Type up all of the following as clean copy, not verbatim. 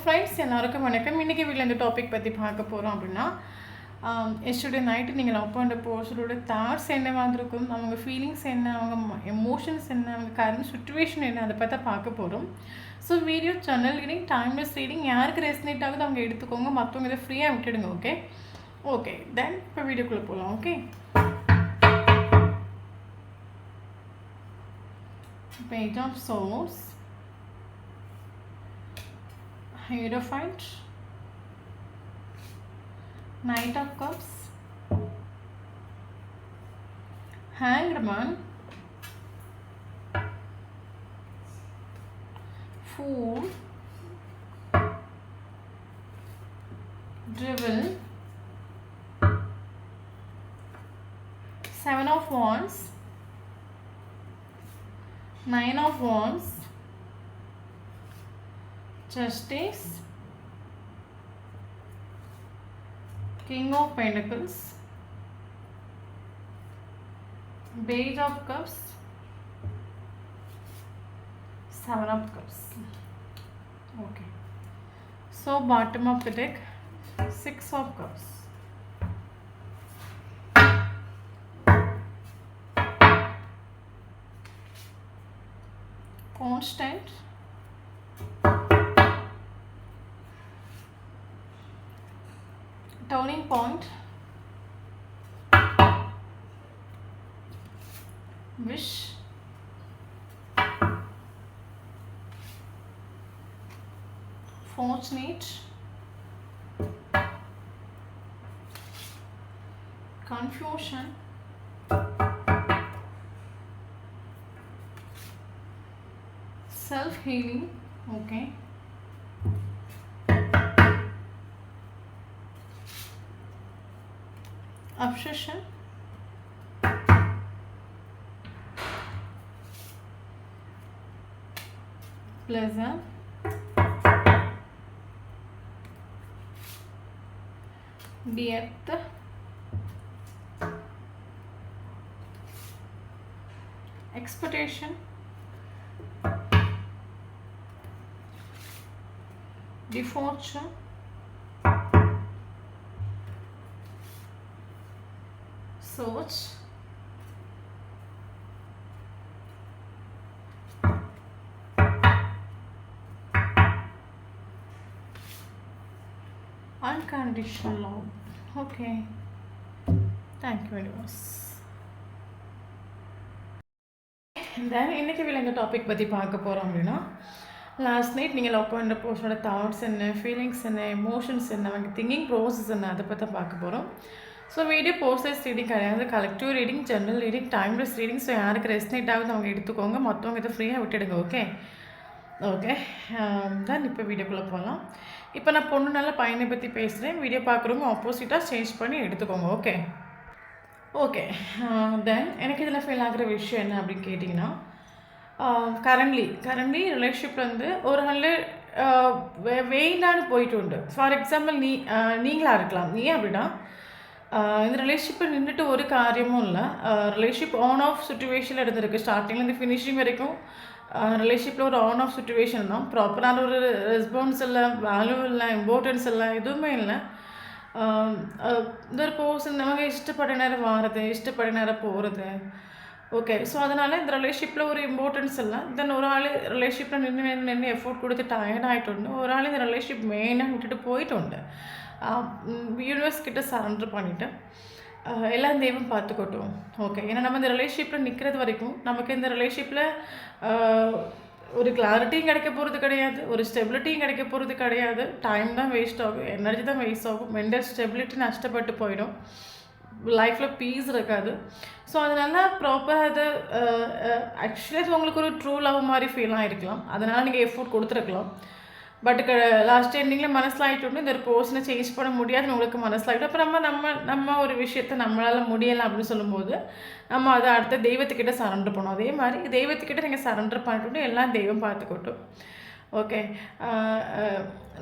Friends எல்லாருக்கும் வணக்கம். இன்றைக்கி வீட்டில் இந்த டாபிக் பற்றி பார்க்க போகிறோம் அப்படின்னா எஸ்டர்டே நைட்டு நீங்கள் லவ் பண்ணுற பர்சனோட தாட்ஸ் என்னவாக இருந்திருக்கும், அவங்க ஃபீலிங்ஸ் என்ன, அவங்க எமோஷன்ஸ் என்ன, அவங்க கரண்ட் சுச்சுவேஷன் என்ன, அதை பற்றி பார்க்க போகிறோம். So video channel reading timeless reading யாருக்கு ரெசனேட் ஆகுது அவங்க எடுத்துக்கோங்க, மற்றவங்க இதை ஃப்ரீயாக விட்டுடுங்க. ஓகே ஓகே தென் இப்போ வீடியோக்குள்ளே போகலாம். Okay Page of Swords, Hierophant, Knight of Cups, Hanged Man, Fool, Drivel, Seven of Wands, Nine of Wands, Justice, King of Pentacles, Page of Cups, Seven of Cups. Okay. So bottom of the deck, Six of Cups. Constant, Turning Point, Wish, Fortunate, Confusion, Self-Healing. Okay. Obsession, Pleasure, Depth, Expectation, Departure, Search, Unconditional love. Okay, thank you very much. தென் இன்றைக்கி இந்த topic பற்றி பார்க்க போகிறோம் அப்படின்னா, last night நீங்கள் love பண்ணுற பர்சனோட thoughts என்ன, feelings என்ன, எமோஷன்ஸ் என்ன, அவங்க திங்கிங் ப்ரோசஸ் என்ன, அதை பற்றி பார்க்க போகிறோம். ஸோ வீடியோ போஸ்டர்ஸ் ரீடிங் கிடையாது, collective reading, general reading, timeless reading. So யாருக்கு ரெசனேட் ஆகுது அவங்க எடுத்துக்கோங்க, மற்றவங்க இதை ஃப்ரீயாக விட்டுடுங்க. ஓகே ஓகே தான் இப்போ வீடியோக்குள்ளே போகலாம். இப்போ நான் பொண்ணுனால பையனை பற்றி பேசுகிறேன். வீடியோ பார்க்குறவங்க ஆப்போசிட்டாக சேஞ்ச் பண்ணி எடுத்துக்கோங்க. ஓகே ஓகே தென் எனக்கு இதில் ஃபீல் ஆகிற விஷயம் என்ன அப்படின்னு கேட்டிங்கன்னா, கரண்ட்லி ரிலேஷன்ஷிப்பில் வந்து ஒரு நாள் வெயிலான்னு போயிட்டு உண்டு. ஃபார் எக்ஸாம்பிள் நீங்களாக இருக்கலாம். நீ அப்படின்னா இந்த ரிலேஷன்ஷிப்பில் நின்றுட்டு ஒரு காரியமும் இல்லை. ரிலேஷன்ஷிப் ஆன் ஆஃப் சுச்சுவேஷனில் இருந்திருக்கு. ஸ்டார்டிங்லேருந்து ஃபினிஷிங் வரைக்கும் ரிலேஷன்ஷிப்பில் ஒரு ஆன் ஆஃப் சுச்சுவேஷன் தான். ப்ராப்பரான ஒரு ரெஸ்பான்ஸ் இல்லை, வேல்யூ இல்லை, இம்பார்ட்டன்ஸ் இல்லை, எதுவுமே இல்லை. இந்த ஒரு பர்சன் அவங்க இஷ்டப்பட நேரம் வாரது, இஷ்டப்பட நேரம் போகிறது. ஓகே, ஸோ அதனால் இந்த ரிலேஷன்ஷிப்பில் ஒரு இம்பார்ட்டன்ஸ் இல்லை. தென் ஒரு ஆள் ரிலேஷன்ஷிப்பில் நின்று எஃபோர்ட் கொடுத்து டயர்ட் ஆகிட்டு, ஒரு ஆள் இந்த ரிலேஷன்ஷிப் மெயினாக விட்டுட்டு போயிட்டு யூனிவர்ஸ் கிட்ட சரண்டர் பண்ணிவிட்டு எல்லாம் தெய்வம் பார்த்துக்கட்டும். ஓகே, ஏன்னா நம்ம இந்த ரிலேஷன்ஷிப்பில் நிற்கிறது வரைக்கும் நமக்கு இந்த ரிலேஷன்ஷிப்பில் ஒரு கிளாரிட்டியும் கிடைக்க போகிறது கிடையாது, ஒரு ஸ்டெபிலிட்டியும் கிடைக்க போகிறது கிடையாது. டைம் தான் வேஸ்ட் ஆகும், எனர்ஜி தான் வேஸ்ட் ஆகும், மென்டல் ஸ்டெபிலிட்டி நஷ்டப்பட்டு போயிடும், லைஃப்பில் பீஸ் இருக்காது. ஸோ அதனால் ப்ராப்பராக அது ஆக்சுவலி அது உங்களுக்கு ஒரு ட்ரூ லவ் மாதிரி ஃபீலாக இருக்கலாம். அதனால் நீங்கள் எஃபோர்ட் கொடுத்துருக்கலாம். பட் லாஸ்ட் எண்டிங்கில் மனசில் ஆகிட்டு இந்த ஒரு பர்சனை சேஞ்ச் பண்ண முடியாதுன்னு உங்களுக்கு மனசில் ஆகிட்டு, அப்போ நம்ம ஒரு விஷயத்தை நம்மளால் முடியலை அப்படின்னு சொல்லும்போது நம்ம அதை அடுத்த தெய்வத்துக்கிட்ட சரண்டர் பண்ணோம். அதே மாதிரி தெய்வத்துக்கிட்ட நீங்கள் சரண்டர் பண்ணிட்டு எல்லாம் தெய்வம் பார்த்துக்கட்டும். ஓகே,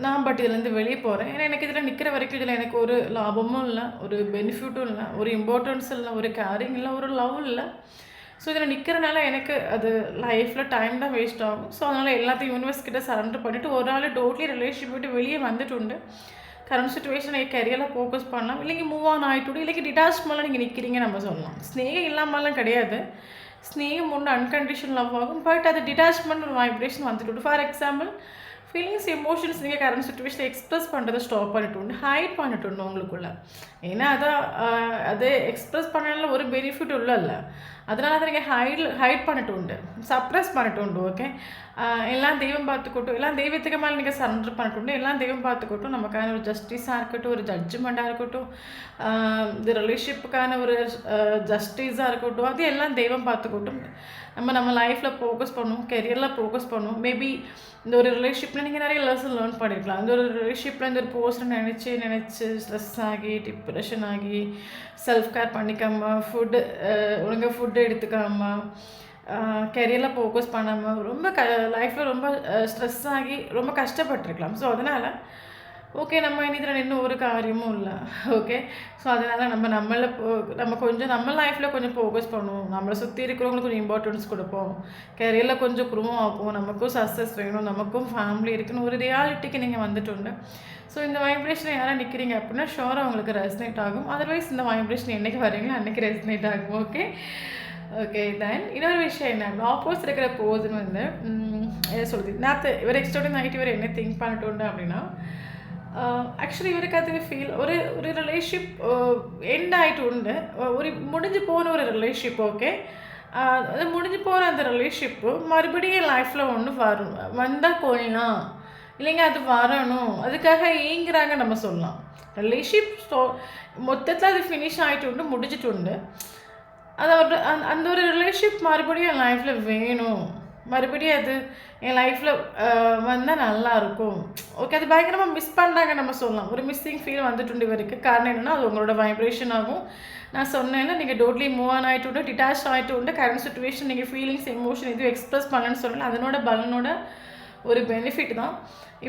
நான் பட் இதுலேருந்து வெளியே போகிறேன். ஏன்னா எனக்கு இதில் நிற்கிற வரைக்கும் இதில் எனக்கு ஒரு லாபமும் இல்லை, ஒரு பெனிஃபிட்டும் இல்லை, ஒரு இம்பார்ட்டன்ஸ் இல்லை, ஒரு கேரிங் இல்லை, ஒரு லவ் இல்லை. ஸோ இதில் நிற்கிறனால எனக்கு அது லைஃப்பில் டைம் தான் வேஸ்ட் ஆகும். ஸோ அதனால் எல்லாத்தையும் யூனிவர்ஸ் கிட்ட சரண்டர் பண்ணிவிட்டு ஒரு ஆள் டோட்லி ரிலேஷன்ஷிப் விட்டு வெளியே வந்துட்டு கரண்ட் சுச்சுவேஷனை கரியரில் ஃபோக்கஸ் பண்ணலாம். இல்லைங்க மூவ் ஆன் ஆகிட்டு இல்லைங்க டிட்டாச்மெண்ட்டில் நீங்கள் நிற்கிறீங்க நம்ம சொல்லலாம். ஸ்னேகம் இல்லாமலாம் கிடையாது. ஸ்னேகம் ஒன்று அன்கண்டிஷன் லவ் ஆகும். பட் அது டிட்டாச்மெண்ட் ஒரு வைப்ரேஷன் வந்துட்டு. ஃபார் எக்ஸாம்பிள் ஃபீலிங்ஸ் எமோஷன்ஸ் நீங்கள் கரண்ட் சுச்சுவேஷனில் எக்ஸ்ப்ரெஸ் பண்ணுறதை ஸ்டாப் பண்ணிட்டு ஹைட் பண்ணிட்டு உங்களுக்குள்ள. ஏன்னா அதை எக்ஸ்ப்ரெஸ் பண்ணனால ஒரு பெனிஃபிட் இல்லைல்ல. அதனால அதை நீங்கள் ஹைட் பண்ணிட்டு சப்ரெஸ் பண்ணிட்டு. ஓகே, எல்லாம் தெய்வம் பார்த்துக்கட்டும், எல்லாம் தெய்வத்துக்கு மேலே நீங்கள் சரண்டர் பண்ணிட்டு எல்லாம் தெய்வம் பார்த்துக்கட்டும். நமக்கான ஒரு ஜஸ்டிஸாக இருக்கட்டும், ஒரு ஜட்ஜ்மெண்ட்டாக இருக்கட்டும், இந்த ரிலேஷன்ஷிப்புக்கான ஒரு ஜஸ்டிஸாக இருக்கட்டும், அது எல்லாம் தெய்வம் பார்த்துக்கட்டும். நம்ம லைஃப்பில் ஃபோக்கஸ் பண்ணுவோம், கெரியரில் ஃபோக்கஸ் பண்ணுவோம். மேபி இந்த ஒரு ரிலேஷன்ஷிப்பில் நீங்கள் நிறைய லெசன் லேர்ன் பண்ணியிருக்கலாம். இந்த ஒரு ரிலேஷன்ஷிப்பில் இந்த ஒரு போஸ்ட்டை நினச்சி ஸ்ட்ரெஸ் ஆகி டிப்ரெஷன் ஆகி செல்ஃப் கேர் பண்ணிக்காமல் ஒழுங்காக ஃபுட்டு எடுத்துக்காமல் கெரியரில் ஃபோக்கஸ் பண்ணாமல் ரொம்ப லைஃப்பில் ரொம்ப ஸ்ட்ரெஸ் ஆகி ரொம்ப கஷ்டப்பட்டுருக்கலாம். ஸோ அதனால் ஓகே, நம்ம இதில் இன்னும் ஒரு காரியமும் இல்லை. ஓகே, ஸோ அதனால் நம்ம கொஞ்சம் நம்ம லைஃப்பில் கொஞ்சம் ஃபோக்கஸ் பண்ணுவோம். நம்மளை சுற்றி இருக்கிறவங்களுக்கு கொஞ்சம் இம்பார்ட்டன்ஸ் கொடுப்போம். கெரியரில் கொஞ்சம் குருவம் ஆகும். நமக்கும் சக்ஸஸ் வேணும், நமக்கும் ஃபேமிலி இருக்குன்னு ஒரு ரியாலிட்டிக்கு நீங்கள் வந்துட்டு. ஸோ இந்த வைப்ரேஷன் யாராக நிற்கிறீங்க அப்படின்னா ஷோராக அவங்களுக்கு ரெசனேட் ஆகும். அதர்வைஸ் இந்த வைப்ரேஷன் என்றைக்கு வரீங்களோ அன்றைக்கி ரெசனேட் ஆகும். ஓகே தென் இன்னொரு விஷயம் என்ன, ஆப்போசிட் இருக்கிற போர்ஷன் வந்து என்ன சொல்லுது, நேற்று இவர் எக்ஸ்ட்ரா நைட் இவர் என்ன திங்க் பண்ணிட்டு அப்படின்னா ஆக்சுவலி இவருக்கு அது ஃபீல் ஒரு ரிலேஷன்ஷிப் எண்ட் ஆகிட்டு ஒரு முடிஞ்சு போன ஒரு ரிலேஷன்ஷிப். ஓகே, அது முடிஞ்சு போகிற அந்த ரிலேஷன்ஷிப்பு மறுபடியும் லைஃப்பில் ஒன்று வந்தால் கொள்ளலாம், இல்லைங்க அது வரணும், அதுக்காக ஏங்குறாங்க நம்ம சொல்லலாம். ரிலேஷன்ஷிப் மொத்தத்தில் அது ஃபினிஷ் ஆகிட்டு முடிஞ்சிட்டு அது அந்த ஒரு ரிலேஷன்ஷிப் மறுபடியும் என் லைஃப்பில் வேணும், மறுபடியும் அது என் லைஃப்பில் வந்தால் நல்லாயிருக்கும். ஓகே, அது பயங்கரமாக மிஸ் பண்ணுறாங்க நம்ம சொல்லலாம். ஒரு மிஸ்ஸிங் ஃபீல் வந்துட்டு இவருக்கு. காரணம் என்னென்னா அது உங்களோட வைப்ரேஷன் ஆகும். நான் சொன்னேன்னா நீங்கள் டோட்லி மூவ் ஆன் ஆகிட்டு டிட்டாச் ஆகிட்டு கரண்ட் சுச்சுவேஷன் நீங்கள் ஃபீலிங்ஸ் எமோஷன் எதுவும் எக்ஸ்ப்ரெஸ் பண்ணலன்னு சொல்லலாம். அதனோட பலனோட ஒரு பெனிஃபிட் தான்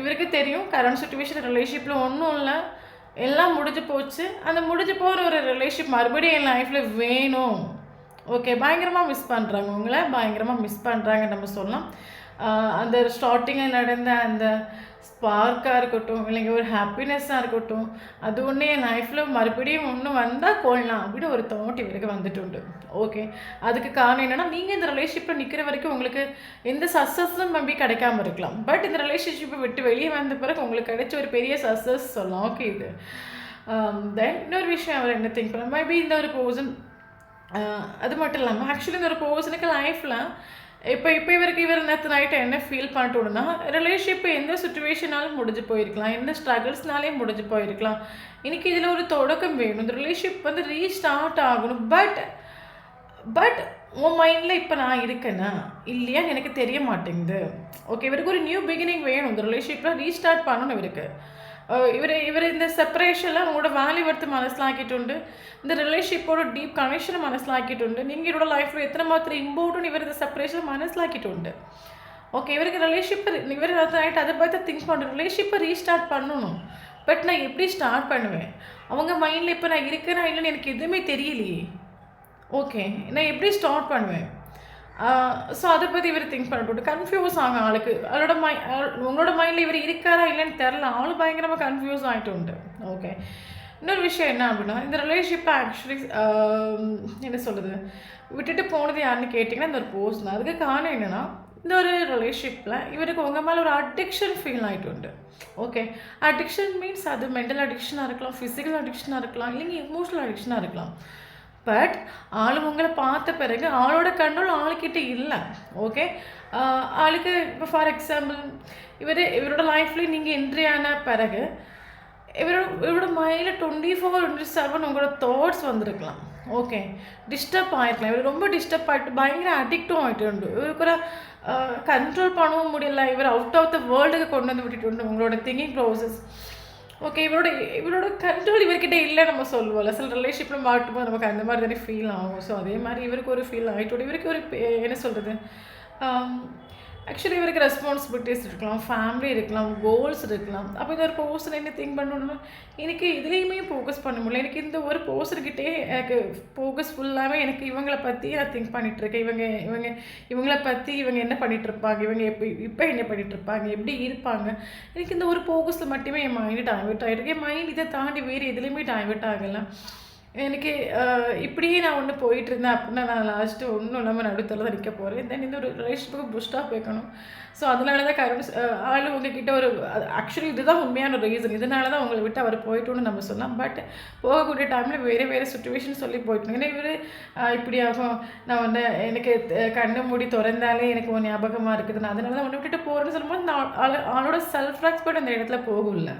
இவருக்கு தெரியும். கரண்ட் சுச்சுவேஷன் ரிலேஷன்ஷிப்பில் ஒன்றும் இல்லை, எல்லாம் முடிஞ்சு போச்சு. அந்த முடிஞ்சு போகிற ஒரு ரிலேஷன்ஷிப் மறுபடியும் என் லைஃப்பில் வேணும். ஓகே, பயங்கரமாக மிஸ் பண்ணுறாங்க, உங்களை பயங்கரமாக மிஸ் பண்ணுறாங்க நம்ம சொல்லலாம். அந்த ஸ்டார்டிங்கில் நடந்த அந்த ஸ்பார்க்காக இருக்கட்டும், இல்லைங்க ஒரு ஹாப்பினஸ்ஸாக இருக்கட்டும், அது ஒன்று என் லைஃப்பில் மறுபடியும் ஒன்று வந்தால் கொள்ளலாம் அப்படின்னு ஒரு தாட் இவருக்கு வந்துட்டு. ஓகே, அதுக்கு காரணம் என்னென்னா நீங்கள் இந்த ரிலேஷன்ஷிப்பில் நிற்கிற வரைக்கும் உங்களுக்கு எந்த சக்ஸஸும் மேபி கிடைக்காம இருக்கலாம். பட் இந்த ரிலேஷன்ஷிப்பை விட்டு வெளியே வந்த பிறகு உங்களுக்கு கிடைச்ச ஒரு பெரிய சக்ஸஸ் சொல்லலாம். ஓகே, இது தென் இன்னொரு விஷயம் அவர் என்ன திங்க் பண்ண மேபி இந்த ஒரு பர்சன் அது மட்டும் இல்லாமல் ஆக்சுவலி இந்த ஒரு பர்சனுக்கு லைஃப்பில் இப்போ இவர் நேற்று நைட்டை என்ன ஃபீல் பண்ணிட்டு ரிலேஷன்ஷிப் எந்த சுச்சுவேஷனாலும் முடிஞ்சு போயிருக்கலாம், எந்த ஸ்ட்ரகிள்ஸ்னாலே முடிஞ்சு போயிருக்கலாம். இன்றைக்கி இதில் ஒரு தொடக்கம் வேணும், இந்த ரிலேஷன்ஷிப் வந்து ரீஸ்டார்ட் ஆகணும். பட் உன் மைண்டில் இப்போ நான் இருக்கேன்னா இல்லையான்னு எனக்கு தெரிய மாட்டேங்குது. ஓகே, இவருக்கு ஒரு நியூ பிகினிங் வேணும், இந்த ரிலேஷன்ஷிப்பில் ரீஸ்டார்ட் பண்ணணும் இவருக்கு. இவர் இந்த செப்பரேஷனில் உங்களோட வேல்யூ எடுத்து மனசிலாக்கிட்டு இந்த ரிலேஷன்ஷிப்போட டீப் கனெக்ஷனை மனசிலாக்கிட்டு நீங்கள் இவரோட லைஃப்பில் எத்தனை மாத்திரம் இம்பார்ட்டன் இவர் இந்த செப்பரேஷனை மனசிலாக்கிட்டு. ஓகே, இவருக்கு ரிலேஷன்ஷிப்பை இவர் நைட் அதை பார்த்து திங்க் பண்ணுற ரிலேஷன்ஷிப்பை ரீஸ்டார்ட் பண்ணணும். பட் நான் எப்படி ஸ்டார்ட் பண்ணுவேன், அவங்க மைண்டில் இப்போ நான் இருக்கிறேன்னா இல்லைன்னு எனக்கு எதுவுமே தெரியலையே. ஓகே, நான் எப்படி ஸ்டார்ட் பண்ணுவேன்? ஸோ அதை பற்றி இவர் திங்க் பண்ணிட்டு கன்ஃபியூஸ் ஆகும் ஆளுக்கு. உங்களோட மைண்டில் இவர் இருக்காரா இல்லைன்னு தெரில, ஆளு பயங்கரமாக கன்ஃபியூஸ் ஆகிட்டு. ஓகே, இன்னொரு விஷயம் என்ன அப்படின்னா இந்த ரிலேஷன்ஷிப்பை ஆக்சுவலி என்ன சொல்கிறது விட்டுட்டு போனது யாருன்னு கேட்டிங்கன்னா இந்த ஒரு போஸ்ட் தான். அதுக்கு காரணம் என்னென்னா இந்த ஒரு ரிலேஷன்ஷிப்பில் இவருக்கு உங்கள் மேலே ஒரு அடிக்ஷன் ஃபீல் ஆகிட்டு. ஓகே, அடிக்ஷன் மீன்ஸ் அது மென்டல் அடிக்ஷனாக இருக்கலாம், ஃபிசிக்கல் அடிக்ஷனாக இருக்கலாம், இல்லைங்க எமோஷனல் அடிக்ஷனாக இருக்கலாம். பட் ஆள் உங்களை பார்த்த பிறகு ஆளோட கண்ட்ரோல் ஆளுக்கிட்ட இல்லை. ஓகே, ஆளுக்கு இப்போ ஃபார் எக்ஸாம்பிள் இவரோட லைஃப்லேயும் நீங்கள் என்ட்ரி ஆன பிறகு இவரோட மைண்டில் 24/7 உங்களோட தாட்ஸ் வந்திருக்கலாம். ஓகே, டிஸ்டர்ப் ஆகிருக்கலாம். இவர் ரொம்ப டிஸ்டர்ப் ஆகிட்டு பயங்கர அடிக்டும் ஆகிட்டு இவருக்கு ஒரு கண்ட்ரோல் பண்ணவும் முடியல. இவர் அவுட் ஆஃப் த வேர்ல்டுக்கு கொண்டு வந்து விட்டுட்டு உங்களோட திங்கிங் ப்ராசஸ். ஓகே, இவரோட கண்ட்ரோல் இவர்கிட்ட இல்லை நம்ம சொல்லுவோம்ல, சில ரிலேஷன்ஷிப்பில் மாட்டும்போது நமக்கு அந்த மாதிரி தானே ஃபீல் ஆகும். ஸோ அதே மாதிரி இவருக்கு ஒரு ஃபீல் ஆகிட்டு இவருக்கு ஒரு என்ன சொல்கிறது ஆக்சுவலி இவருக்கு ரெஸ்பான்சிபிலிட்டிஸ் இருக்கலாம், ஃபேமிலி இருக்கலாம், கோல்ஸ் இருக்கலாம். அப்போ இந்த ஒரு பர்சன் என்ன திங்க் பண்ணணும்னா, எனக்கு இதுலேயுமே ஃபோக்கஸ் பண்ண முடியல. எனக்கு இந்த ஒரு பர்சன்கிட்டே எனக்கு ஃபோக்கஸ் ஃபுல்லாகவே எனக்கு இவங்கள பற்றி நான் திங்க் பண்ணிகிட்ருக்கேன். இவங்கள பற்றி இவங்க என்ன பண்ணிகிட்ருப்பாங்க, இவங்க இப்போ என்ன பண்ணிகிட்ருப்பாங்க, எப்படி இருப்பாங்க. எனக்கு இந்த ஒரு ஃபோக்கஸில் மட்டுமே என் மைண்டு டைவெர்ட் ஆகிருக்கு. என் மைண்ட் இதை தாண்டி வேறு எதுலேயுமே டைவெர்ட் ஆகலை. எனக்கு இப்படியே நான் ஒன்று போயிட்டுருந்தேன் அப்படின்னா நான் லாஸ்ட்டு ஒன்றும் இல்லாமல் நடுத்தரில் தான் நிற்க போகிறேன். தென் இந்த ஒரு ரிலேஷன்ஷிப்புக்கு புஷ்டாக வைக்கணும். ஸோ அதனால தான் ஆள் உங்ககிட்ட ஒரு ஆக்சுவலி இதுதான் உண்மையான ரீசன். இதனால தான் உங்களை விட்டு அவர் போயிட்டோன்னு நம்ம சொல்லலாம். பட் போகக்கூடிய டைமில் வேறு சுச்சுவேஷன் சொல்லி போயிட்டோம். ஏன்னா இவர் இப்படியாகும், நான் வந்து எனக்கு கண்ணு மூடி திறந்தாலே எனக்கு ஒரு ஞாபகமாக இருக்குது, நான் அதனால தான் ஒன்று விட்டுட்டு போகிறேன்னு சொல்லும்போது நான் ஆளோட செல்ஃப் ரெஸ்பெக்ட் அந்த இடத்துல போகல.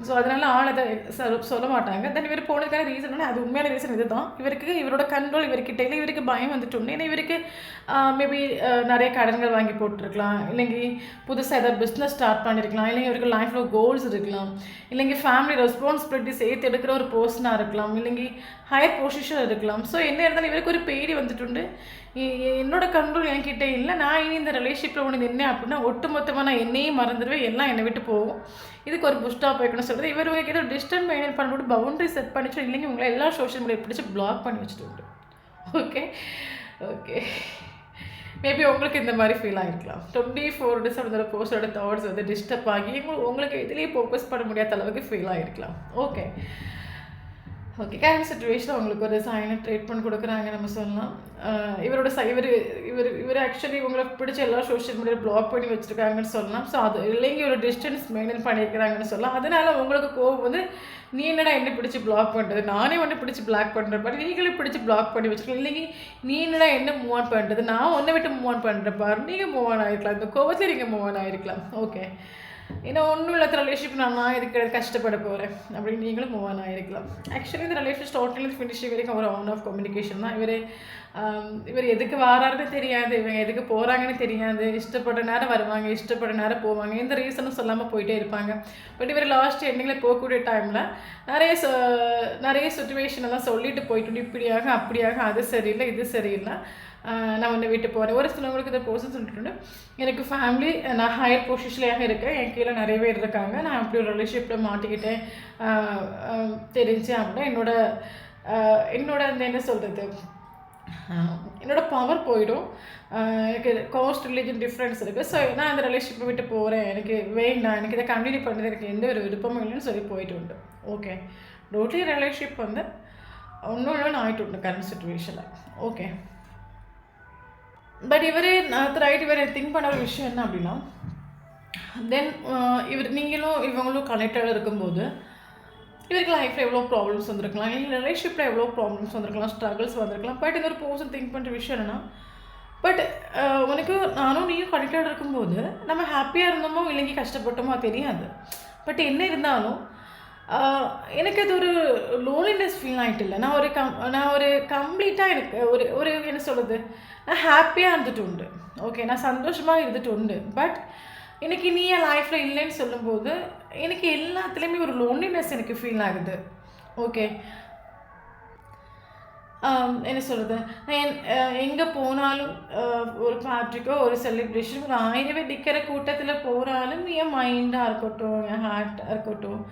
ஸோ அதனால ஆள் அதை சொல்ல மாட்டாங்க. தென் இவர் போனதுக்கான ரீசன் அது உண்மையான ரீசன் இது தான். இவரோட கண்ட்ரோல் இவர்கிட்ட இல்லை. இவருக்கு பயம் வந்துட்டு உண்டு. ஏன்னா இவருக்கு மேபி நிறைய கடன்கள் வாங்கி போட்டிருக்கலாம், இல்லைங்க புதுசாக ஏதாவது பிஸ்னஸ் ஸ்டார்ட் பண்ணியிருக்கலாம், இல்லைங்க இவருக்கு லைஃப்பில் கோல்ஸ் இருக்கலாம், இல்லைங்க ஃபேமிலி ரெஸ்பான்சிபிலிட்டி சேர்த்து எடுக்கிற ஒரு பர்சனாக இருக்கலாம், இல்லைங்க ஹையர் பொசிஷன் இருக்கலாம். ஸோ என்ன இருந்தாலும் இவருக்கு ஒரு பேடி வந்துட்டு என்னோட கண்ட்ரோல் என்கிட்ட இல்லை, நான் இனி இந்த ரிலேஷன்ஷிப்பில் ஒன்று நின்னேன் அப்படின்னா ஒட்டுமொத்தமாக நான் என்னையும் மறந்துடுவேன், எல்லாம் என்னை விட்டு போகும். இதுக்கு ஒரு புஷ்டாக போய்க்கணும் சொல்கிறது. இவர் உங்ககிட்ட டிஸ்டன்ஸ் மெயின்டைன் பண்ணிவிட்டு பவுண்டரி செட் பண்ணிச்சு, இல்லைங்க உங்களை எல்லா சோஷியல் மீடியா பிடிச்சி பிளாக் பண்ணி வச்சுட்டு உண்டு. ஓகே மேபி உங்களுக்கு இந்த மாதிரி ஃபீல் ஆகிருக்கலாம். 24 days அந்த போஸ்டோட தாட்ஸ் வந்து டிஸ்டர்ப் ஆகி உங்களுக்கு இதுலேயே ஃபோக்கஸ் பண்ண முடியாத அளவுக்கு ஃபீல் ஆகிருக்கலாம். ஓகே கேரண்ட் சிச்சுவேஷன் அவங்களுக்கு ஒரு சைலண்ட் ட்ரீட்மெண்ட் கொடுக்குறாங்க நம்ம சொல்லலாம். இவர் ஆக்சுவலி உங்களை பிடிச்ச எல்லா சோஷியல் மீடியா பிளாக் பண்ணி வச்சுருக்காங்கன்னு சொல்லலாம். ஸோ அது இல்லைங்க ஒரு டிஸ்டன்ஸ் மெயின்டைன் பண்ணியிருக்கிறாங்கன்னு சொல்லலாம். அதனால உங்களுக்கு கோவம் வந்து நீ என்னடா என்ன பிடிச்சி பிளாக் பண்ணுறது, நானே ஒன்று பிடிச்சி பிளாக் பண்ணுறேன் பாரு, நீங்களே பிடிச்சி பிளாக் பண்ணி வச்சுருக்கேன், இல்லைங்க நீ என்னடா என்ன மூவ் ஆன் பண்ணுறது, நான் ஒன்றை விட்டு மூவ் ஆன் பண்ணுறேன் பாரு, நீங்கள் மூவ் ஆன் ஆகிருக்கலாம், இந்த கோவத்தில் நீங்கள் மூவ் ஆன் ஆகிருக்கலாம். ஓகே ஏன்னா ஒன்றும் இல்லாத ரிலேஷன்ஷிப் நான் இதுக்கு கஷ்டப்பட போகிறேன் அப்படின்னு நீங்களும் மூவ் ஆன் ஆகிருக்கலாம். ஆக்சுவலி இந்த ரிலேஷன் ஸ்டார்டிங்லேருந்து ஃபினிஷிங் வரைக்கும் ஒரு ஆன் ஆஃப் கம்யூனிகேஷன் தான். இவர் எதுக்கு வராருன்னு தெரியாது, இவங்க எதுக்கு போகிறாங்கன்னு தெரியாது, இஷ்டப்பட்ட நேரம் வருவாங்க, இஷ்டப்பட்ட நேரம் போவாங்க, எந்த ரீசனும் சொல்லாமல் போயிட்டே இருப்பாங்க. பட் இவர் லாஸ்ட் எண்டிங்கில் போகக்கூடிய டைமில் நிறைய சுச்சுவேஷன் எல்லாம் சொல்லிட்டு போயிட்டு இப்படியாக அப்படியாக அது சரியில்லை இது சரியில்லை, நான் உன்னை விட்டு போகிறேன். ஒரு சிலவங்களுக்கு இதை போர்சன் சொல்லிட்டு எனக்கு ஃபேமிலி நான் ஹையர் பொசிஷன்லையாக இருக்கேன், என் கீழே நிறைய பேர் இருக்காங்க, நான் அப்படி ஒரு ரிலேஷன்ஷிப்பில் மாட்டிக்கிட்டேன் தெரிஞ்சேன் அப்படின்னா என்னோட அந்த என்ன சொல்கிறது என்னோடய பவர் போயிடும், எனக்கு காஸ்ட் ரிலீஜன் டிஃப்ரென்ஸ் இருக்குது. ஸோ நான் அந்த ரிலேஷன்ஷிப்பை விட்டு போகிறேன், எனக்கு வேண்டாம், எனக்கு இதை கண்டினியூ பண்ணுறது எனக்கு எந்த ஒரு விருப்பமும் இல்லைன்னு சொல்லி போயிட்டு உண்டு. ஓகே டோட்டலி ரிலேஷன்ஷிப் வந்து ஒன்று ஆகிட்டு உண்டு கரண்ட் சுச்சுவேஷனில். ஓகே பட் இவர் திங்க் பண்ண ஒரு விஷயம் என்ன அப்படின்னா, தென் நீங்களும் இவங்களும் கனெக்டடாக இருக்கும்போது இவருக்கு லைஃப்பில் எவ்வளோ ப்ராப்ளம்ஸ் வந்திருக்கலாம், இல்லை ரிலேஷன்ஷிப்பில் எவ்வளோ ப்ராப்ளம்ஸ் வந்திருக்கலாம், ஸ்ட்ரகிள்ஸ் வந்திருக்கலாம். பட் இந்த ஒரு பர்சன் திங்க் பண்ணுற விஷயம் என்னென்னா, பட் உனக்கு நானும் நீயும் கனெக்டடாக இருக்கும்போது நம்ம ஹாப்பியாக இருந்தோமோ இல்லைங்க கஷ்டப்பட்டோமோ தெரியாது. பட் என்ன இருந்தாலும் எனக்கு அது ஒரு லோன்லினஸ் ஃபீல் ஆகிட்டு இல்லை, நான் ஒரு கம்ப்ளீட்டாக எனக்கு ஒரு என்ன சொல்கிறது நான் ஹாப்பியாக இருந்துட்டு உண்டு. ஓகே நான் சந்தோஷமாக இருந்துட்டு உண்டு. பட் எனக்கு நீ என் லைஃப்பில் இல்லைன்னு சொல்லும்போது எனக்கு எல்லாத்துலேயுமே ஒரு லோன்லினஸ் எனக்கு ஃபீல் ஆகுது. ஓகே என்ன சொல்கிறது எங்கே போனாலும் ஒரு பார்ட்டிக்கோ ஒரு செலிப்ரேஷன் ஒரு 1000 பேர் நிற்கிற கூட்டத்தில் போனாலும் என் மைண்டாக இருக்கட்டும் என் ஹார்ட்டாக இருக்கட்டும்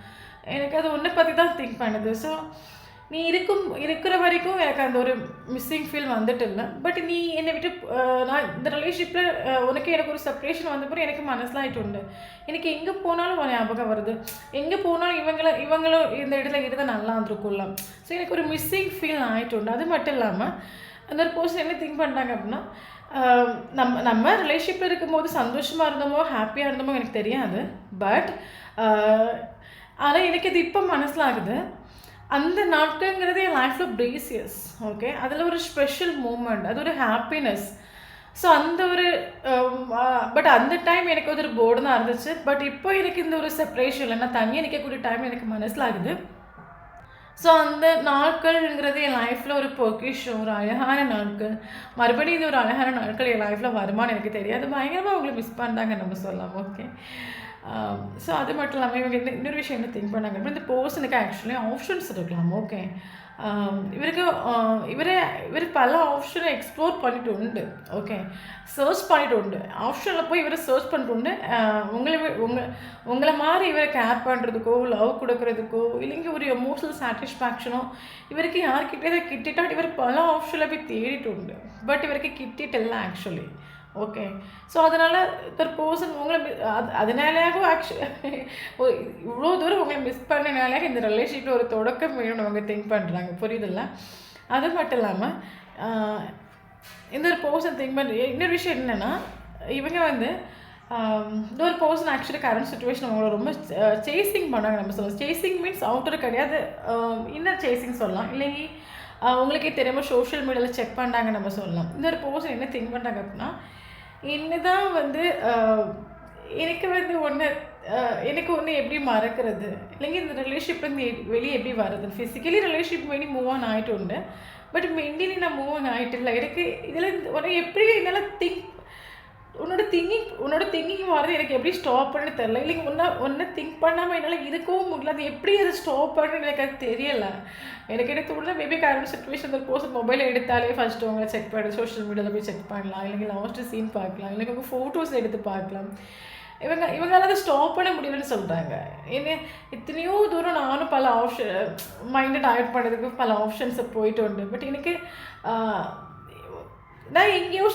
எனக்கு அது ஒன்றை பற்றி தான் திங்க் பண்ணுது. ஸோ நீ இருக்கிற வரைக்கும் எனக்கு அந்த ஒரு மிஸ்ஸிங் ஃபீல் வந்துட்டு இல்லை. பட் நீ என்னை விட்டு நான் இந்த ரிலேஷன்ஷிப்பில் எனக்கு ஒரு செப்ரேஷன் வந்த பிறகு எனக்கு மனசிலாகிட்டு உண்டு. எனக்கு எங்கே போனாலும் ஞாபகம் வருது, எங்கே போனாலும் இவங்களும் இந்த இடத்துல இருந்தால் நல்லா இருந்திருக்கும்ல. ஸோ எனக்கு ஒரு மிஸ்ஸிங் ஃபீல் ஆகிட்டு உண்டு. அது மட்டும் இல்லாமல் அந்த ஒரு பர்சன் என்ன திங்க் பண்ணுறாங்க அப்படின்னா, நம்ம ரிலேஷன்ஷிப்பில் இருக்கும்போது சந்தோஷமாக இருந்தோமோ ஹாப்பியாக இருந்தோமோ எனக்கு தெரியாது. பட் ஆனால் எனக்கு இது இப்போ மனசிலாகுது, அந்த நாட்கள்ங்கிறது என் லைஃப்பில் ப்ரீசியஸ். ஓகே அதில் ஒரு ஸ்பெஷல் மூமெண்ட், அது ஒரு ஹாப்பினஸ். ஸோ அந்த ஒரு பட் அந்த டைம் எனக்கு ஒரு போர்டு தான் இருந்துச்சு. பட் இப்போ எனக்கு இந்த ஒரு செப்ரேஷன் இல்லைன்னா தனியாக நிற்கக்கூடிய டைம் எனக்கு மனசிலாகுது. ஸோ அந்த நாட்கள்ங்கிறது என் லைஃப்பில் ஒரு பொக்கிஷம், ஒரு அழகான நாட்கள். மறுபடியும் இது ஒரு அழகான நாட்கள் என் லைஃப்பில் வருமானு எனக்கு தெரியாது. பயங்கரமாக அவங்களை மிஸ் பண்ணுறாங்க நம்ம சொல்லலாம். ஓகே ஸோ அது மட்டும் இல்லாமல் இவங்க இன்னொரு விஷயம் என்ன திங்க் பண்ணாங்க அப்படின்னா, இந்த பர்சனுக்கு ஆக்சுவலி ஆப்ஷன்ஸ் இருக்கலாம். ஓகே. இவருக்கு இவர் பல ஆப்ஷனை எக்ஸ்ப்ளோர் பண்ணிட்டு உண்டு. ஓகே. சர்ச் பண்ணிட்டு உண்டு. ஆப்ஷனில் போய் இவரை சர்ச் பண்ணிட்டு உண்டு. உங்களை மாதிரி இவரை கேர் பண்ணுறதுக்கோ, லவ் கொடுக்கறதுக்கோ, இல்லைங்க ஒரு எமோஷனல் சாட்டிஸ்ஃபேக்ஷனோ இவருக்கு யார்கிட்டே கிட்டிட்டா இவர் பல ஆப்ஷனில் போய் தேடிட்டு உண்டு. பட் இவருக்கு கிட்டிட்டில்ல ஆக்சுவலி. ஓகே. ஸோ அதனால் ஒரு பர்சன் உங்களை அதனாலேயாகவும் ஆக்சுவலி இவ்வளோ தூரம் உங்களை மிஸ் பண்ணனாலே இந்த ரிலேஷன்ஷிப்பில் ஒரு தொடக்கம் வேணும்னு அவங்க திங்க் பண்ணுறாங்க. புரியுதில்ல? அது மட்டும் இல்லாமல் இந்த ஒரு பர்சன் திங்க் பண்ண இன்னொரு விஷயம் என்னென்னா, இவங்க வந்து இந்த ஒரு பர்சன் ஆக்சுவலி கரண்ட் சுச்சுவேஷன் அவங்கள ரொம்ப சேசிங் பண்ணாங்க. நம்ம சொல்லலாம் சேசிங் மீன்ஸ் அவுட்டர் கிடையாது, இன்னர் சேசிங் சொல்லலாம். இல்லைங்க உங்களுக்கே தெரியாமல் சோஷியல் மீடியாவில் செக் பண்ணாங்க நம்ம சொல்லலாம். இந்த ஒரு பர்சன் என்ன திங்க் பண்ணுறாங்க அப்படின்னா, என்னதான் வந்து எனக்கு வந்து எனக்கு ஒன்று எப்படி மறக்கிறது, இல்லைங்க இந்த ரிலேஷன்ஷிப் வந்து வெளியே எப்படி வருது, physically relationship Veni move on ஆகிட்டு உண்டு. பட் மென்டலி நான் மூவ் ஆன் ஆகிட்டு இல்லை. எனக்கு இதில் உனக்கு எப்படி என்னால் உன்னோட திங்கிங் வர்றது எனக்கு எப்படி ஸ்டாப் பண்ணு தெரில. இல்லைங்க ஒன்றை திங்க் பண்ணாமல் என்னால் இருக்கவும் முடியல. அது எப்படி அதை ஸ்டாப் பண்ணுன்னு எனக்கு அது தெரியலை. எனக்கு என்ன தோணுது, மேபி கரண்ட் சுச்சுவேஷன் ஒரு பர்சன் மொபைல் எடுத்தாலே ஃபஸ்ட்டு அவங்கள செக் பண்ணி சோஷியல் மீடியாவில் போய் செக் பண்ணலாம், இல்லைங்க லாஸ்ட்டு சீன் பார்க்கலாம், இல்லைங்க உங்கள் ஃபோட்டோஸ் எடுத்து பார்க்கலாம். இவங்களால் அதை ஸ்டாப் பண்ண முடியலன்னு சொல்கிறாங்க. என்ன எத்தனையோ தூரம் நானும் பல மைண்டை டைவர்ட் பண்ணுறதுக்கு பல ஆப்ஷன்ஸை போயிட்டு உண்டு. பட் எனக்கு நான் எங்கேயோ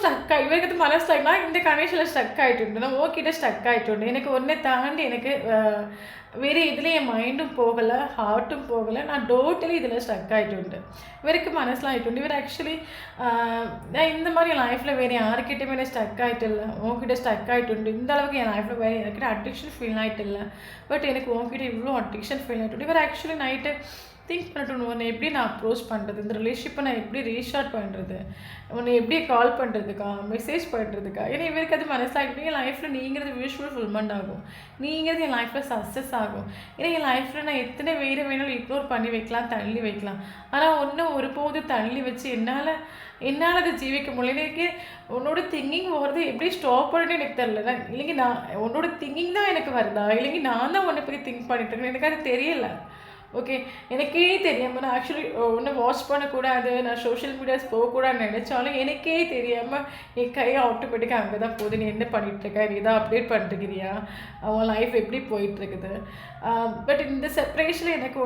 இவருக்கு மன ஸ்டக், நான் இந்த கனெக்ஷனில் ஸ்டக் ஆகிட்டு நான் ஓகிட்ட ஸ்டக் ஆகிட்டு எனக்கு ஒன்றை தாண்டி எனக்கு வேறு இதில் என் மைண்டும் போகலை, ஹார்ட்டும் போகலை, நான் டோட்டலி இதில் ஸ்டக் ஆகிட்டு இவருக்கு மனசில் ஆகிட்டு இவர் ஆக்சுவலி நான் இந்த மாதிரி என் லைஃப்பில் வேறு யாருக்கிட்டையுமே நான் ஸ்டக் ஆகிட்டு இல்லை, உங்ககிட்ட ஸ்டக் ஆகிட்டு இந்த அளவுக்கு என் லைஃப்பில் வேறு எனக்கிட்ட அடிக்ஷன் ஃபீல் ஆகிட்டு இல்லை. பட் எனக்கு உங்ககிட்ட இவ்வளோ அடிக்ஷன் ஃபீல் ஆகிட்டு இவர் ஆக்சுவலி நைட்டு திங்க் பண்ணிட்டு உன்னை எப்படி நான் அப்ரோச் பண்ணுறது, இந்த ரிலேஷன்ஷிப்பை நான் எப்படி ரீஸ்டார்ட் பண்ணுறது, உன்னை எப்படி கால் பண்ணுறதுக்கா, மெசேஜ் பண்ணுறதுக்கா. ஏன்னா இவருக்கு அது மனசாகிட்டு என் லைஃப்பில் நீங்கிறது விஷுவல் ஃபுல்மெண்ட் ஆகும், நீங்கிறது என் லைஃப்பில் சக்ஸஸ் ஆகும். ஏன்னா என் லைஃப்பில் நான் எத்தனை வேணாலும் இக்னோர் பண்ணி வைக்கலாம், தள்ளி வைக்கலாம். ஆனால் ஒருபோது தள்ளி வச்சு என்னால் அதை ஜீவிக்க முடியல. எனக்கு உன்னோட திங்கிங் வருது எப்படி ஸ்டாப் பண்ணுன்னு எனக்கு தெரியல. இல்லைங்க நான் உன்னோட திங்கிங் தான் எனக்கு வருதா, இல்லைங்க நான் தான் உன்னை பற்றி திங்க் பண்ணிட்டு இருக்கேன், எனக்கு அது தெரியலை. ஓகே. எனக்கே தெரியாமல் நான் ஆக்சுவலி ஒன்று வாட்ச் பண்ணக்கூடாது, நான் சோஷியல் மீடியாஸ் போகக்கூடாதுன்னு நினச்சாலும் எனக்கே தெரியாமல் என் கை ஆட்டோமேட்டிக்காக அங்கே தான் போகுது. நீ என்ன பண்ணிகிட்ருக்க, நீ தான் அப்டேட் பண்ணிட்டுக்கிறியா, அவன் லைஃப் எப்படி போயிட்டுருக்குது. பட் இந்த செப்பரேஷனில் எனக்கு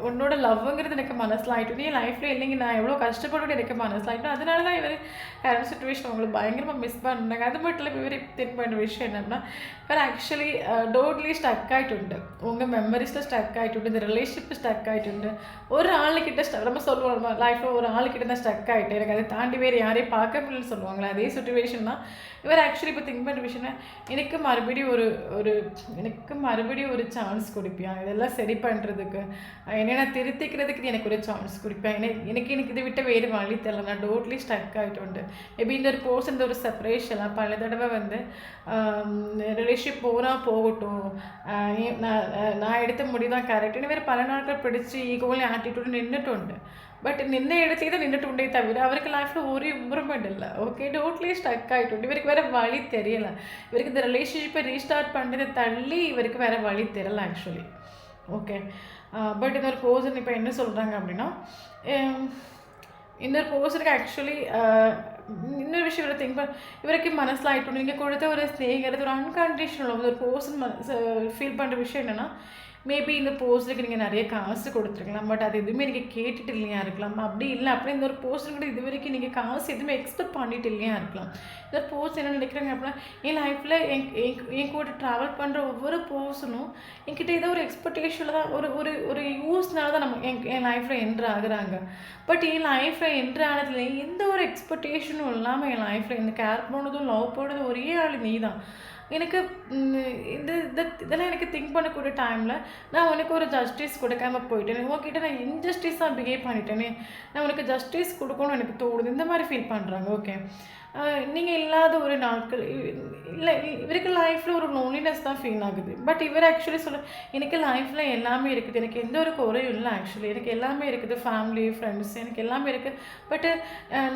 உன்னோட லவ்ங்கிறது எனக்கு மனசில் ஆகிட்டு, நீ லைஃப்பில் இல்லைங்க நான் எவ்வளோ கஷ்டப்பட்டு எனக்கு மனசில் ஆகிட்டோம். அதனால தான் இவர் கரண்ட் சுச்சுவேஷன் அவங்களுக்கு பயங்கரமாக மிஸ் பண்ணாங்க. அது மட்டும் இல்லை இவர் திங்க் பண்ணுற விஷயம் என்னன்னா, இவர் ஆக்சுவலி டோட்லி ஸ்டக் ஆகிட்டு உங்கள் மெமரிஸில் ஸ்டக் ஆகிட்டு இந்த ரிலேஷன்ஷிப் ஸ்டக் ஆகிட்டு ஒரு ஆளுக்கிட்ட நம்ம சொல்லுவோம் லைஃப்பில் ஒரு ஆளுக்கிட்ட தான் ஸ்டக் ஆகிட்டு எனக்கு அதை தாண்டி வேறு யாரையும் பார்க்க முடியலன்னு சொல்லுவாங்களே, அதே சுச்சுவேஷன் தான் இவர் ஆக்சுவலி இப்போ திங்க் பண்ணுற விஷயம்னா, எனக்கு மறுபடியும் ஒரு சான்ஸ் கொடுப்பியா, இதெல்லாம் சரி பண்ணுறதுக்கு என்னென்ன திருத்திக்கிறதுக்கு எனக்கு ஒரு சான்ஸ் கொடுப்பேன், எனக்கு இதை விட்ட வேறு வழி தெரியல, நான் டோட்லி ஸ்டக் ஆகிட்டு மேபி இந்த ஒரு பர்சன் ஒரு செப்பரேஷனாக பல தடவை வந்து ரிலேஷன்ஷிப் போகட்டும், நான் எடுத்த முடிதான் கரெக்டுன்னு வேறு பல நாட்கள் பிடிச்சி ஈகோவில் ஆட்டிடியூட் நின்றுட்டு பட் நின்ன இடத்துக்கு தான் நின்றுட்டு தவிர அவருக்கு லைஃப்பில் ஒரு இம்ப்ரூவ்மெண்ட் இல்லை. ஓகே. டோட்லி ஸ்டக் ஆகிட்டு இவருக்கு வேறு வழி தெரியலை. இவருக்கு இந்த ரிலேஷன்ஷிப்பை ரீஸ்டார்ட் பண்ணுறது தள்ளி இவருக்கு வேறு வழி தெரியலை ஆக்சுவலி. ஓகே. பட் இந்த ஒரு பர்சன் இப்போ என்ன சொல்கிறாங்க அப்படின்னா, இந்த ஒரு பர்சனுக்கு ஆக்சுவலி இன்னொரு விஷயம் இவரை திங்க் இவருக்கு மனசில் ஆகிட்டு நீங்கள் கொடுத்த ஒரு ஸ்நேகிறது ஒரு அன்கண்டிஷனல் ஒரு பர்சன் ஃபீல் பண்ணுற விஷயம் என்னென்னா, மேபி இந்த போஸ்ட்டுக்கு நீங்கள் நிறைய காசு கொடுத்துருக்கலாம், பட் அது எதுவுமே நீங்கள் கேட்டுட்டு இல்லையா இருக்கலாம். அப்படி இல்லை அப்படி இந்த ஒரு போஸ்ட்டு கூட இது வரைக்கும் நீங்கள் காசு எதுவுமே எக்ஸ்பெக்ட் பண்ணிட்டு இல்லையா இருக்கலாம். இந்த போஸ்ட் என்ன நினைக்கிறாங்க அப்படின்னா, என் லைஃப்பில் என் கூட ட்ராவல் பண்ணுற ஒவ்வொரு பர்சனும் என்கிட்ட ஏதோ ஒரு எக்ஸ்பெக்டேஷனில் தான் ஒரு யூஸ்னால தான் நம்ம என் லைஃப்பில் என்ட்ரு ஆகுறாங்க. பட் என் லைஃப்பில் என்ட்ரு ஆனதுல எந்த ஒரு எக்ஸ்பெக்டேஷனும் இல்லாமல் என் லைஃப்பில் இந்த கேர் போனதும் லவ் போனதும் ஒரே ஆள் நீ தான். எனக்கு இதெல்லாம் எனக்கு திங்க் பண்ணக்கூடிய டைமில் நான் உனக்கு ஒரு ஜஸ்டிஸ் கொடுக்காம போயிட்டேன், உங்ககிட்ட நான் இன்ஜஸ்டிஸாக பிஹேவ் பண்ணிட்டேனே, நான் உனக்கு ஜஸ்டிஸ் கொடுக்கணும்னு எனக்கு தோணுது, இந்த மாதிரி ஃபீல் பண்ணுறாங்க. ஓகே. நீங்கள் இல்லாத ஒரு நாட்கள் இல்லை, இவருக்கு லைஃப்பில் ஒரு லோன்லினஸ் தான் ஃபீல் ஆகுது. பட் இவர் ஆக்சுவலி எனக்கு லைஃப்பில் எல்லாமே இருக்குது, எனக்கு எந்த ஒரு குறையும் இல்லை, ஆக்சுவலி எனக்கு எல்லாமே இருக்குது, ஃபேமிலி ஃப்ரெண்ட்ஸ் எனக்கு எல்லாமே இருக்குது. பட்டு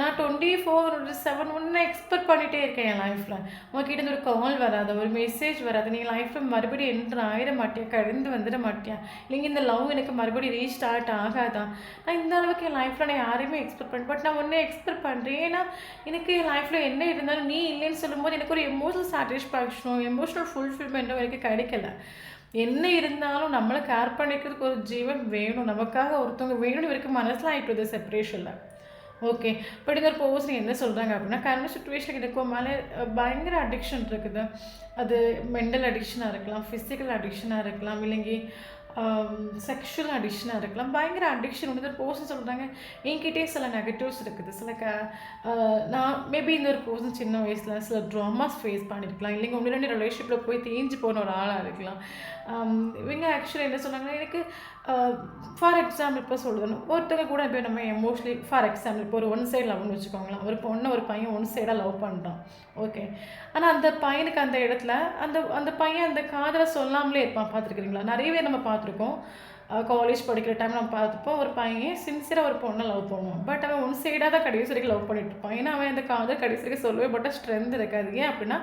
நான் 24/7 ஒன்று எக்ஸ்பெக்ட் பண்ணிகிட்டே இருக்கேன் என் லைஃப்பில். உங்ககிட்ட இருந்து ஒரு கால் வராது, ஒரு மெசேஜ் வராது, நீங்கள் லைஃப்பில் மறுபடியும் என்ட்ரு ஆயிட மாட்டியா, கடந்து வந்துட மாட்டியா, இல்லைங்க இந்த லவ் எனக்கு மறுபடியும் ரீஸ்டார்ட் ஆகாதா. நான் இந்த அளவுக்கு என் லைஃப்பில் நான் யாரையுமே எக்ஸ்பெக்ட் பண்ணேன். பட் நான் ஒன்றே எக்ஸ்பெக்ட் பண்ணுறேன். ஏன்னா எனக்கு என் லைஃப்பில் என்ன இருந்தாலும் நீ இல்லைன்னு சொல்லும்போது எனக்கு ஒரு எமோஷனல் சாட்டிஸ்ஃபேக்ஷனோ எமோஷனல் ஃபுல்ஃபில்மெண்ட்டோ எனக்கு கிடைக்கல. என்ன இருந்தாலும் நம்மளை கேர் பண்ணிக்கிறதுக்கு ஒரு ஜீவன் வேணும், நமக்காக ஒருத்தவங்க வேணும்னு இவருக்கு மனசில் ஆகிட்டு செப்பரேஷனில். ஓகே. பட் இந்த ஒரு பர்சன் என்ன சொல்கிறாங்க அப்படின்னா, கரண்ட் சுச்சுவேஷனுக்கு எனக்கு மேலே பயங்கர அடிக்ஷன் இருக்குது. அது மென்டல் அடிக்ஷனாக இருக்கலாம், ஃபிசிக்கல் அடிக்ஷனாக இருக்கலாம், இல்லைங்க செக்ஷுவல் அடிக்ஷனாக இருக்கலாம். பயங்கர அடிக்ஷன் வந்து ஒரு பர்சன் சொல்கிறாங்க. என்கிட்டே சில நெகட்டிவ்ஸ் இருக்குது. நான் மேபி இந்த ஒரு பர்சன் சின்ன வயசில் சில ட்ராமாஸ் ஃபேஸ் பண்ணியிருக்கலாம், இல்லைங்க ஒன்று 2 ரிலேஷன்ஷிப்பில் போய் தேஞ்சு போன ஒரு ஆளாக இருக்கலாம். இவங்க ஆக்சுவலி என்ன சொன்னாங்கன்னா, எனக்கு ஃபார் எக்ஸாம்பிள் இப்போ சொல்லணும், ஒருத்தங்க கூட இப்போ நம்ம எமோஷ்னலி ஃபார் எக்ஸாம்பிள் இப்போ ஒரு ஒன் சைடு லவ்னு வச்சுக்கோங்களேன். ஒரு பொண்ணை ஒரு பையன் ஒன் சைடாக லவ் பண்ணுறான். ஓகே. ஆனால் அந்த பையனுக்கு அந்த இடத்துல அந்த பையன் அந்த காதலை சொல்லாமலே இருப்பான். பார்த்துருக்குறீங்களா? நிறைய பேர் நம்ம பார்த்துருக்கோம். காலேஜ் படிக்கிற டைம் நம்ம பார்த்துப்போம், ஒரு பையன் சின்சியராக ஒரு பொண்ணை லவ் பண்ணுவான். பட் அவன் ஒன் சைடாக தான் கடைசி வரைக்கும் லவ் பண்ணிட்டு இருப்பான். ஏன்னா அவன் அந்த காதல் கடைசி வரைக்கும் சொல்லவே பட் ஸ்ட்ரென்த் இருக்காது. ஏன் அப்படின்னா,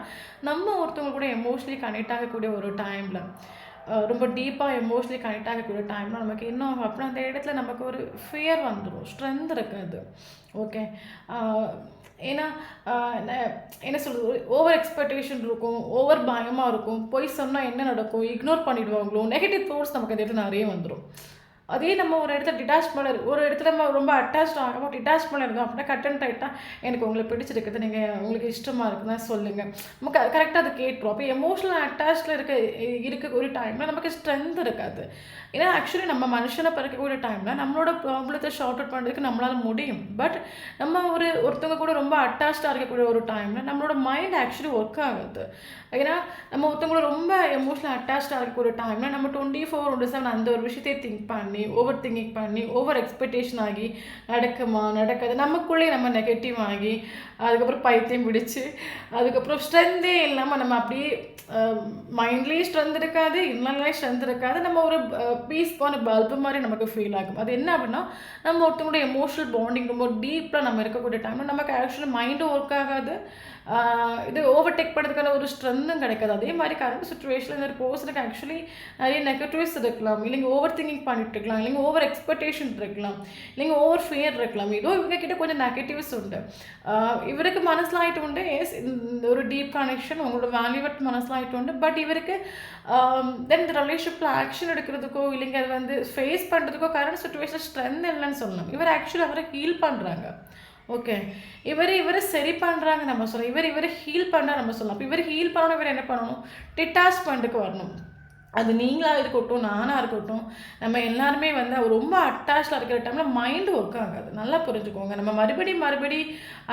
நம்ம ஒருத்தவங்க கூட எமோஷ்னலி கனெக்ட் ஆகக்கூடிய ஒரு டைமில், ரொம்ப டீப்பாக எமோஷ்னலி கனெக்ட் ஆகக்கூடிய டைமில் நமக்கு என்ன ஆகும் அப்படின்னா, அந்த இடத்துல நமக்கு ஒரு ஃபியர் வந்துடும், ஸ்ட்ரென்த் இருக்காது. ஓகே. ஏன்னா என்ன சொல்கிறது, ஓவர் எக்ஸ்பெக்டேஷன் இருக்கும், ஓவர் பயமாக இருக்கும், போய் சொன்னால் என்ன நடக்கும், இக்னோர் பண்ணிவிடுவாங்களோ, நெகட்டிவ் தாட்ஸ் நமக்கு அந்த இடத்துல நிறைய வந்துடும். அதே நம்ம ஒரு இடத்துல டிட்டாச்மெண்ட், ஒரு இடத்துல நம்ம ரொம்ப அட்டாச்ட் ஆகாமல் டிட்டாச்மெண்ட் இருந்தோம் அப்படின்னா, கட் அண்ட் ரைட்டாக எனக்கு உங்களை பிடிச்சிருக்குது, நீங்கள் உங்களுக்கு இஷ்டமாக இருக்குதுன்னா சொல்லுங்கள், நமக்கு கரெக்டாக அது கேட்டுரும். அப்போ எமோஷனல் அட்டாச்சில் இருக்க ஒரு டைமில் நமக்கு ஸ்ட்ரென்த் இருக்காது. ஏன்னா ஆக்சுவலி நம்ம மனுஷனை பிறக்கக்கூடிய டைமில் நம்மளோட ப்ராப்ளத்தை ஷார்ட் அவுட் பண்ணுறதுக்கு நம்மளால் முடியும். பட் நம்ம ஒருத்தவங்க கூட ரொம்ப அட்டாச்சாக இருக்கக்கூடிய ஒரு டைமில் நம்மளோட மைண்ட் ஆக்சுவலி ஒர்க் ஆகுது. ஏன்னா நம்ம ஒருத்தவங்களோட ரொம்ப எமோஷனல் அட்டாச்சாக இருக்கக்கூடிய டைமில் நம்ம 24/7 அந்த ஒரு விஷயத்தையே திங்க் பண்ணி, ஓவர் திங்கிங் பண்ணி, ஓவர் எக்ஸ்பெக்டேஷன் ஆகி, நடக்குமா நடக்காது, நமக்குள்ளே நம்ம நெகட்டிவ் ஆகி, அதுக்கப்புறம் பைத்தியம் பிடிச்சி, அதுக்கப்புறம் ஸ்ட்ரென்த்தே இல்லாமல் நம்ம அப்படியே மைண்ட்லேயும் ஸ்ட்ரென்த் இருக்காது, இன்னர்லேயும் ஸ்ட்ரென்த் இருக்காது, நம்ம ஒரு பீஸ்பான பல்பு மாதிரி நமக்கு ஃபீல் ஆகும். அது என்ன அப்படின்னா, நம்ம ஒருத்தவங்களோட எமோஷனல் பாண்டிங் ரொம்ப டீப்பாக நம்ம இருக்கக்கூடிய டைமில் நமக்கு ஆக்சுவலி மைண்டும் ஒர்க் ஆகாது, இது ஓவர்டேக் பண்ணுறதுக்கான ஒரு ஸ்ட்ரென்த்தும் கிடைக்காது. அதே மாதிரி கரண்ட் சுச்சுவேஷனில் இந்த ஒரு பர்சனுக்கு ஆக்சுவலி நிறைய நெகட்டிவ்ஸ் இருக்கலாம், இல்லைங்க ஓவர் திங்கிங் பண்ணிட்டு இருக்கலாம், இல்லைங்க ஓவர் எக்ஸ்பெக்டேஷன் இருக்கலாம், இல்லைங்க ஓவர் ஃபியர் இருக்கலாம். ஏதோ இவங்க கிட்ட கொஞ்சம் நெகட்டிவ்ஸ் உண்டு. இவருக்கு மனசில் ஆகிட்டு உண்டு, எஸ் இந்த ஒரு டீப் கனெக்ஷன் உங்களோட வேல்யூவட் மனசில் ஆகிட்டு உண்டு. பட் இவருக்கு தென் இந்த ரிலேஷன்ஷிப்பில் ஆக்ஷன் எடுக்கிறதுக்கோ, இல்லைங்க அது வந்து ஃபேஸ் பண்ணுறதுக்கோ கரண்ட் சுச்சுவேஷன் ஸ்ட்ரென்த் இல்லைன்னு சொல்லலாம். இவர் ஆக்சுவலி அவரை ஹீல் பண்ணுறாங்க. ஓகே. இவரை சரி பண்ணுறாங்க நம்ம சொல்லலாம், இவரை ஹீல் பண்ணால் நம்ம சொல்லலாம். அப்போ இவர் ஹீல் பண்ணணும், இவர் என்ன பண்ணணும், டிட்டாச்மெண்ட்டுக்கு வரணும். அது நீங்களாக இருக்கட்டும், நானாக இருக்கட்டும், நம்ம எல்லாருமே வந்து ரொம்ப அட்டாச்சாக இருக்கிற டைமில் மைண்டு ஒர்க் ஆகாது. நல்லா புரிஞ்சுக்கோங்க. நம்ம மறுபடி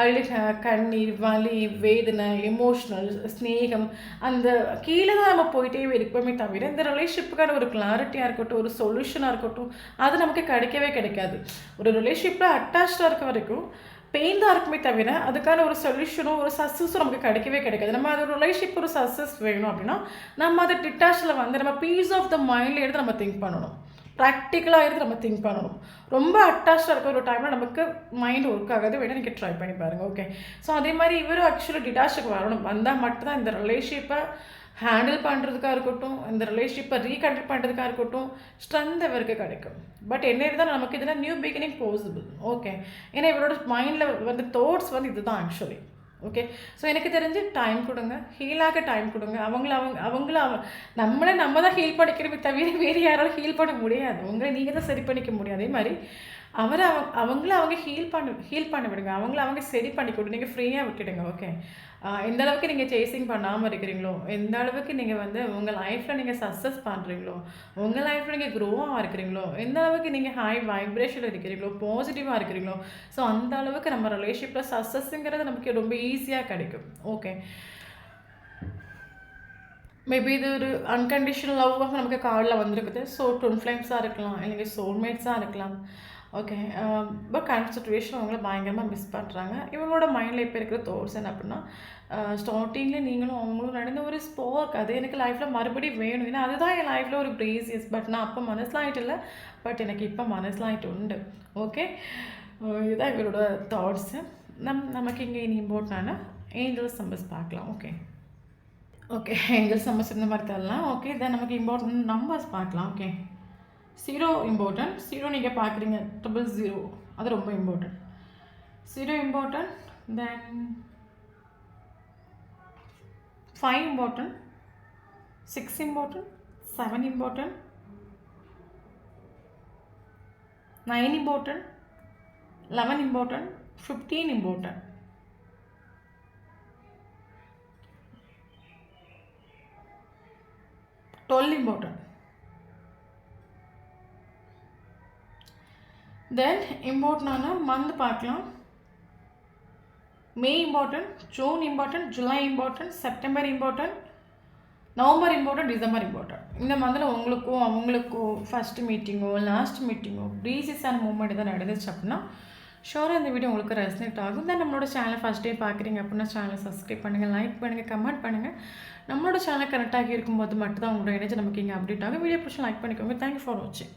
அழுக, கண்ணீர், வலி, வேதனை, எமோஷ்னல், ஸ்நேகம், அந்த கீழே தான் நம்ம போயிட்டே இருப்போமே தவிர, இந்த ரிலேஷன்ஷிப்புக்கான ஒரு கிளாரிட்டியாக இருக்கட்டும், ஒரு சொல்யூஷனாக இருக்கட்டும், அது நமக்கு கிடைக்கவே கிடைக்காது. ஒரு ரிலேஷன்ஷிப்பில் அட்டாச்சாக இருக்க வரைக்கும் பெயின் தான் இருக்குமே தவிர, அதுக்கான ஒரு சொல்யூஷனோ ஒரு சக்ஸஸும் நமக்கு கிடைக்கவே கிடைக்காது. நம்ம அது ஒரு ரிலேஷன்ஷிப் ஒரு சக்ஸஸ் வேணும் அப்படின்னா, நம்ம அதை டிட்டாச்சில் வந்து நம்ம பீஸ் ஆஃப் த மைண்டில் எடுத்து நம்ம திங்க் பண்ணணும், ப்ராக்டிக்கலாக எடுத்து நம்ம திங்க் பண்ணணும். ரொம்ப அட்டாச்சாக இருக்கிற ஒரு டைமில் நமக்கு மைண்ட் ஒர்க் ஆகாது. வேணால் நீங்கள் ட்ரை பண்ணி பாருங்கள். ஓகே. ஸோ அதே மாதிரி இவரும் ஆக்சுவலி டிட்டாச்சுக்கு வரணும். வந்தால் மட்டும்தான் இந்த ரிலேஷன்ஷிப்பை ஹேண்டில் பண்ணுறதுக்காக இருக்கட்டும், இந்த ரிலேஷன்ஷிப்பை ரீகண்டக்ட் பண்ணுறதுக்காக இருக்கட்டும், ஸ்ட்ரென்த் இவருக்கு கிடைக்கும். பட் என்ன இருந்தாலும் நமக்கு இதில் நியூ பிகினிங் பாசிபிள். ஓகே. ஏன்னா இவரோட மைண்டில் வந்து தாட்ஸ் வந்து இதுதான் ஆக்சுவலி. ஓகே. ஸோ எனக்கு தெரிஞ்சு டைம் கொடுங்க, ஹீலாக டைம் கொடுங்க. நம்மளை நம்ம தான் ஹீல் பண்ணிக்கிறோமே தவிர வேறு யாராலும் ஹீல் பண்ண முடியாது. உங்களை நீங்கள் தான் சரி பண்ணிக்க முடியும். அதே மாதிரி அவங்க ஹீல் பண்ண விடுங்க, அவங்க சரி பண்ணி கொடு, நீங்கள் ஃப்ரீயாக விட்டுடுங்க. ஓகே. எந்த அளவுக்கு நீங்கள் சேசிங் பண்ணாமல் இருக்கிறீங்களோ, எந்த அளவுக்கு நீங்கள் வந்து உங்கள் லைஃப்பில் நீங்கள் சக்ஸஸ் பண்ணுறீங்களோ, உங்கள் லைஃப்பில் நீங்கள் க்ரோவாக இருக்கிறீங்களோ, எந்த அளவுக்கு நீங்கள் ஹை வைப்ரேஷனில் இருக்கிறீங்களோ, பாசிட்டிவாக இருக்கிறீங்களோ, ஸோ அந்த அளவுக்கு நம்ம ரிலேஷன்ஷிப்பில் சக்ஸஸ்ங்கிறது நமக்கு ரொம்ப ஈஸியாக கிடைக்கும். ஓகே. மேபி இது ஒரு அன்கண்டிஷனல் லவ்வாக நமக்கு கார்டில் வந்திருக்குது. ஸோ ட்வின் ஃப்ளேம்ஸாக இருக்கலாம், இல்லைங்க சோல்மேட்ஸாக இருக்கலாம், ஓகே. பட் கரண்ட் சிச்சுவேஷன் அவங்கள பயங்கரமாக மிஸ் பண்ணுறாங்க. இவங்களோட மைண்டில் இப்போ இருக்கிற தாட்ஸ் என்ன அப்படின்னா, ஸ்டார்ட்டிங்கில் நீங்களும் அவங்களும் நடந்த ஒரு ஸ்பார்க் அது எனக்கு லைஃப்பில் மறுபடியும் வேணும். ஏன்னா அதுதான் என் லைஃப்பில் ஒரு பிரேசியஸ். பட் நான் அப்போ மனசிலாயிட்டு இல்லை. பட் எனக்கு இப்போ மனசிலாயிட்டு உண்டு. ஓகே. இதுதான் இவரோட தாட்ஸு. நமக்கு இங்கே இனி இம்பார்ட்டன்டான ஏஞ்சல்ஸ் நம்பர்ஸ் பார்க்கலாம். ஓகே. ஓகே. ஏஞ்சல்ஸ் நம்பர்ஸ் இந்த மாதிரி தரலாம். ஓகே. தென் நமக்கு இம்பார்ட்டன்ட் நம்பர்ஸ் பார்க்கலாம். ஓகே. 0 இம்பார்ட்டன்ட். 0 நீங்கள் பார்க்குறீங்க. 000 அது ரொம்ப important. 0 important. Then 5 important. 6 important. 7 important. 9 important. 11 important. 15 important. 12 important. Then இம்பார்ட்டண்டான மந்த் பார்க்கலாம். May important. June important. July important. September important. November important. December important. இந்த மந்தில் உங்களுக்கும் அவங்களுக்கும் ஃபஸ்ட்டு மீட்டிங்கோ லாஸ்ட் மீட்டிங்கோ ப்ரீசியஸான மூமெண்ட் தான் நடந்துச்சு அப்படின்னா ஷோராக இந்த வீடியோ உங்களுக்கு ரெசனேட் ஆகும். தென் நம்மளோட சேனலை ஃபஸ்ட் டே பார்க்குறீங்க அப்படின்னா சேனலை சப்ஸ்கிரைப் பண்ணுங்கள், லைக் பண்ணுங்கள், கமெண்ட் பண்ணுங்கள். நம்மளோட சேனல் கனெக்ட் ஆகி இருக்கும்போது மட்டும் தான் உங்களோட எனர்ஜி நமக்கு இங்கே அப்டேட் ஆகும். வீடியோ பிடிச்சி லைக் பண்ணிக்கோங்க. தேங்க்யூ ஃபார் வாட்சிங்.